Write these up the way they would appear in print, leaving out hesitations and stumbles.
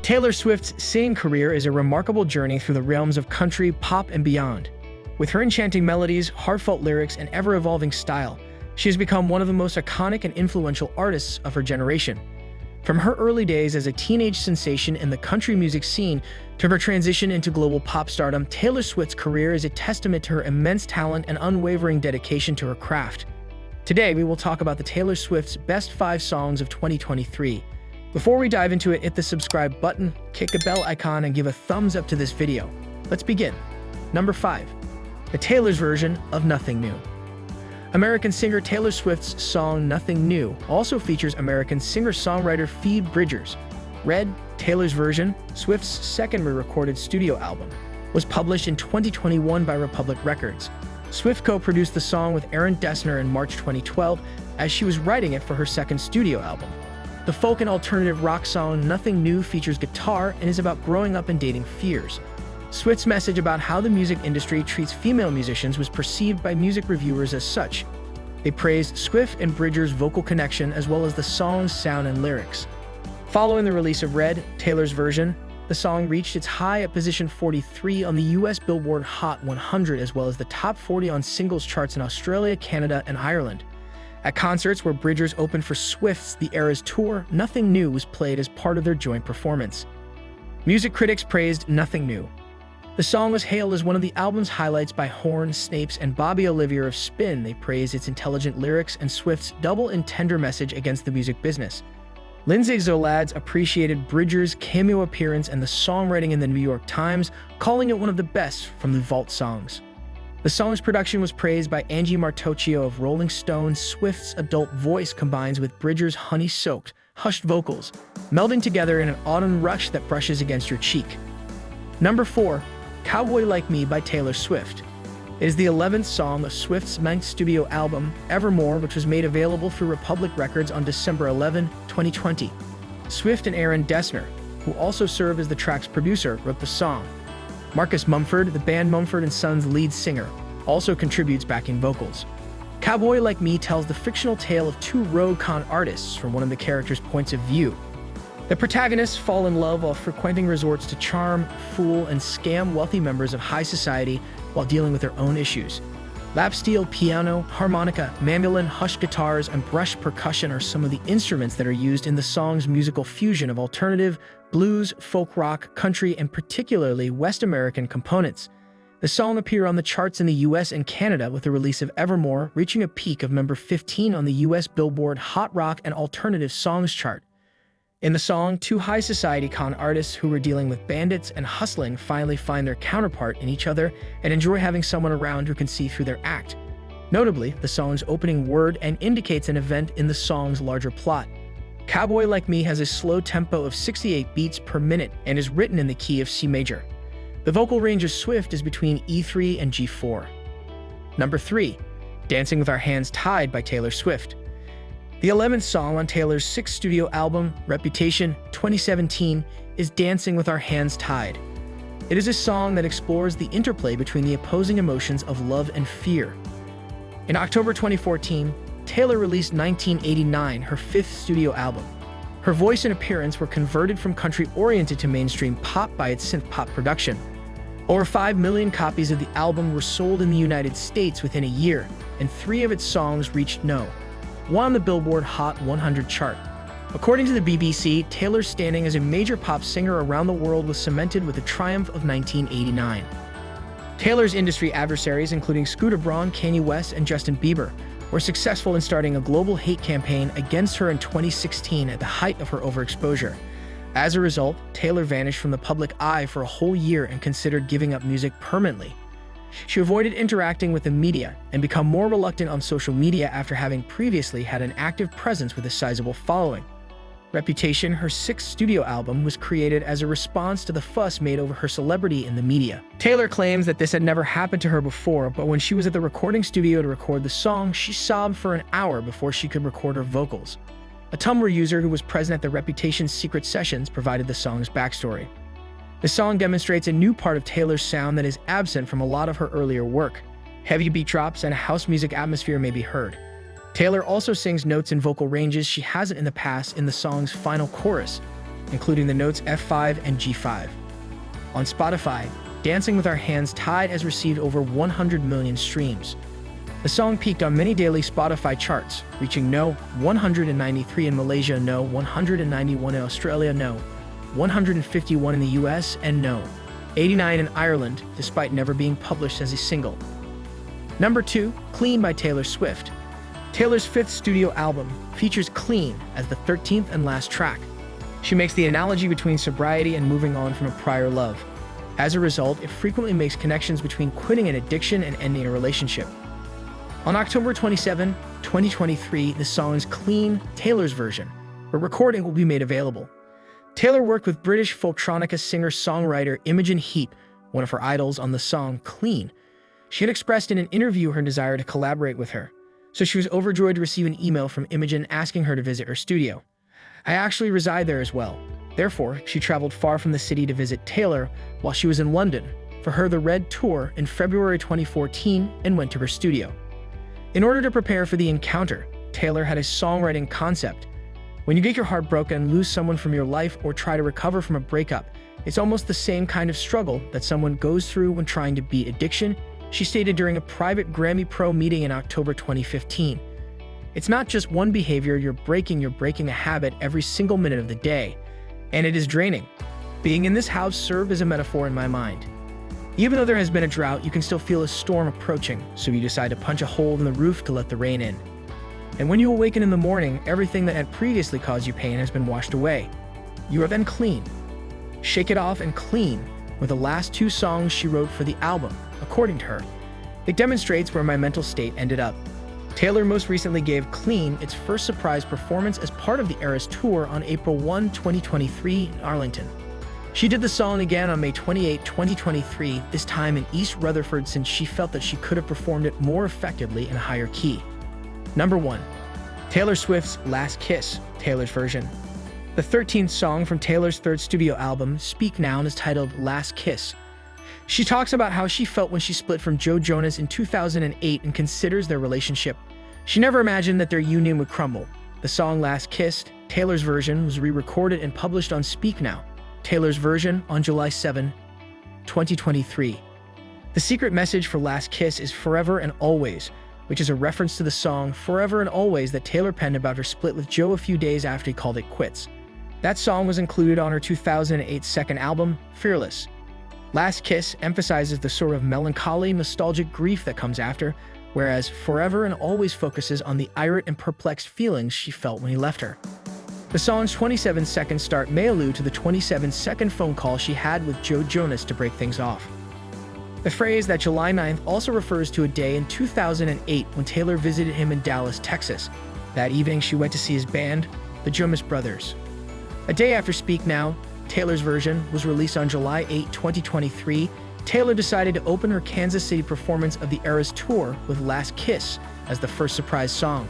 Taylor Swift's singing career is a remarkable journey through the realms of country, pop, and beyond. With her enchanting melodies, heartfelt lyrics, and ever-evolving style, she has become one of the most iconic and influential artists of her generation. From her early days as a teenage sensation in the country music scene to her transition into global pop stardom, Taylor Swift's career is a testament to her immense talent and unwavering dedication to her craft. Today, we will talk about the Taylor Swift's best 5 songs of 2023. Before we dive into it, hit the subscribe button, click the bell icon, and give a thumbs up to this video. Let's begin. Number 5. The Taylor's version of Nothing New. American singer Taylor Swift's song Nothing New also features American singer-songwriter Phoebe Bridgers. Red, Taylor's version, Swift's second re-recorded studio album, was published in 2021 by Republic Records. Swift co-produced the song with Aaron Dessner in March 2012 as she was writing it for her second studio album. The folk and alternative rock song Nothing New features guitar and is about growing up and dating fears. Swift's message about how the music industry treats female musicians was perceived by music reviewers as such. They praised Swift and Bridgers' vocal connection as well as the song's sound and lyrics. Following the release of Red, Taylor's version, the song reached its high at position 43 on the US Billboard Hot 100 as well as the top 40 on singles charts in Australia, Canada, and Ireland. At concerts where Bridgers opened for Swift's The Eras Tour, Nothing New was played as part of their joint performance. Music critics praised Nothing New. The song was hailed as one of the album's highlights by Horn, Snapes, and Bobby Olivier of Spin. They praised its intelligent lyrics and Swift's double and tender message against the music business. Lindsay Zoladz appreciated Bridgers' cameo appearance and the songwriting in the New York Times, calling it one of the best from the vault songs. The song's production was praised by Angie Martocchio of Rolling Stone. Swift's adult voice combines with Bridgers' honey-soaked, hushed vocals, melding together in an autumn rush that brushes against your cheek. Number 4. Cowboy Like Me by Taylor Swift. It is the 11th song of Swift's 9th studio album, Evermore, which was made available through Republic Records on December 11, 2020. Swift and Aaron Dessner, who also served as the track's producer, wrote the song. Marcus Mumford, the band Mumford & Sons lead singer, also contributes backing vocals. Cowboy Like Me tells the fictional tale of 2 rogue con artists from one of the characters' points of view. The protagonists fall in love while frequenting resorts to charm, fool, and scam wealthy members of high society while dealing with their own issues. Lap steel, piano, harmonica, mandolin, hushed guitars, and brushed percussion are some of the instruments that are used in the song's musical fusion of alternative, blues, folk rock, country, and particularly West American components. The song appeared on the charts in the US and Canada with the release of Evermore, reaching a peak of number 15 on the US Billboard Hot Rock and Alternative Songs chart. In the song, 2 high society con artists who were dealing with bandits and hustling finally find their counterpart in each other and enjoy having someone around who can see through their act. Notably, the song's opening word and indicates an event in the song's larger plot. Cowboy Like Me has a slow tempo of 68 beats per minute and is written in the key of C major. The vocal range of Swift is between E3 and G4. Number 3. Dancing with Our Hands Tied by Taylor Swift. The 11th song on Taylor's 6th studio album, Reputation, 2017, is Dancing with Our Hands Tied. It is a song that explores the interplay between the opposing emotions of love and fear. In October 2014, Taylor released 1989, her 5th studio album. Her voice and appearance were converted from country-oriented to mainstream pop by its synth-pop production. Over 5 million copies of the album were sold in the United States within a year, and 3 of its songs reached No. 1 on the Billboard Hot 100 chart. According to the BBC, Taylor's standing as a major pop singer around the world was cemented with the triumph of 1989. Taylor's industry adversaries, including Scooter Braun, Kanye West, and Justin Bieber, were successful in starting a global hate campaign against her in 2016 at the height of her overexposure. As a result, Taylor vanished from the public eye for a whole year and considered giving up music permanently. She avoided interacting with the media and became more reluctant on social media after having previously had an active presence with a sizable following. Reputation, her 6th studio album, was created as a response to the fuss made over her celebrity in the media. Taylor claims that this had never happened to her before, but when she was at the recording studio to record the song, she sobbed for an hour before she could record her vocals. A Tumblr user who was present at the Reputation's secret sessions provided the song's backstory. The song demonstrates a new part of Taylor's sound that is absent from a lot of her earlier work. Heavy beat drops and a house music atmosphere may be heard. Taylor also sings notes and vocal ranges she hasn't in the past in the song's final chorus. including the notes F5 and G5. On Spotify, Dancing with Our Hands Tied has received over 100 million streams. The song peaked on many daily Spotify charts, reaching No. 193 in Malaysia, No. 191 in Australia, No. 151 in the US, and No. 89 in Ireland, despite never being published as a single. Number 2, Clean by Taylor Swift. Taylor's 5th studio album features Clean as the 13th and last track. She makes the analogy between sobriety and moving on from a prior love. As a result, it frequently makes connections between quitting an addiction and ending a relationship. On October 27, 2023, the song's Clean, Taylor's version, a recording will be made available. Taylor worked with British folktronica singer-songwriter Imogen Heap, one of her idols, on the song Clean. She had expressed in an interview her desire to collaborate with her, so she was overjoyed to receive an email from Imogen asking her to visit her studio. I actually reside there as well. Therefore, she traveled far from the city to visit Taylor while she was in London for her The Red Tour in February 2014 and went to her studio. In order to prepare for the encounter, Taylor had a songwriting concept. When you get your heart broken, lose someone from your life, or try to recover from a breakup, it's almost the same kind of struggle that someone goes through when trying to beat addiction, she stated during a private Grammy Pro meeting in October 2015. It's not just one behavior you're breaking a habit every single minute of the day. And it is draining. Being in this house served as a metaphor in my mind. Even though there has been a drought, you can still feel a storm approaching, so you decide to punch a hole in the roof to let the rain in. And when you awaken in the morning, everything that had previously caused you pain has been washed away. You are then clean. Shake It Off and Clean were the last 2 songs she wrote for the album, according to her. It demonstrates where my mental state ended up. Taylor most recently gave Clean its first surprise performance as part of the Eras Tour on April 1, 2023 in Arlington. She did the song again on May 28, 2023, this time in East Rutherford, since she felt that she could have performed it more effectively in a higher key. Number 1. Taylor Swift's Last Kiss, Taylor's version. The 13th song from Taylor's 3rd studio album, Speak Now, is titled Last Kiss. She talks about how she felt when she split from Joe Jonas in 2008 and considers their relationship. She never imagined that their union would crumble. The song Last Kiss, Taylor's version, was re-recorded and published on Speak Now, Taylor's version, on July 7, 2023. The secret message for Last Kiss is Forever and Always, which is a reference to the song Forever and Always that Taylor penned about her split with Joe a few days after he called it quits. That song was included on her 2008 second album, Fearless. Last Kiss emphasizes the sort of melancholy, nostalgic grief that comes after, whereas Forever and Always focuses on the irate and perplexed feelings she felt when he left her. The song's 27-second start may allude to the 27-second phone call she had with Joe Jonas to break things off. The phrase that July 9th also refers to a day in 2008 when Taylor visited him in Dallas, Texas. That evening, she went to see his band, the Jonas Brothers. A day after Speak Now, Taylor's version, was released on July 8, 2023, Taylor decided to open her Kansas City performance of the Eras Tour with Last Kiss as the first surprise song.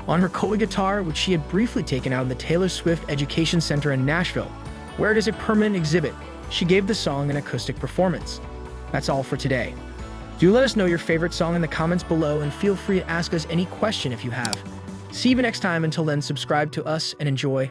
On her Koa guitar, which she had briefly taken out in the Taylor Swift Education Center in Nashville, where it is a permanent exhibit, she gave the song an acoustic performance. That's all for today. Do let us know your favorite song in the comments below, and feel free to ask us any question if you have. See you next time. Until then, subscribe to us and enjoy.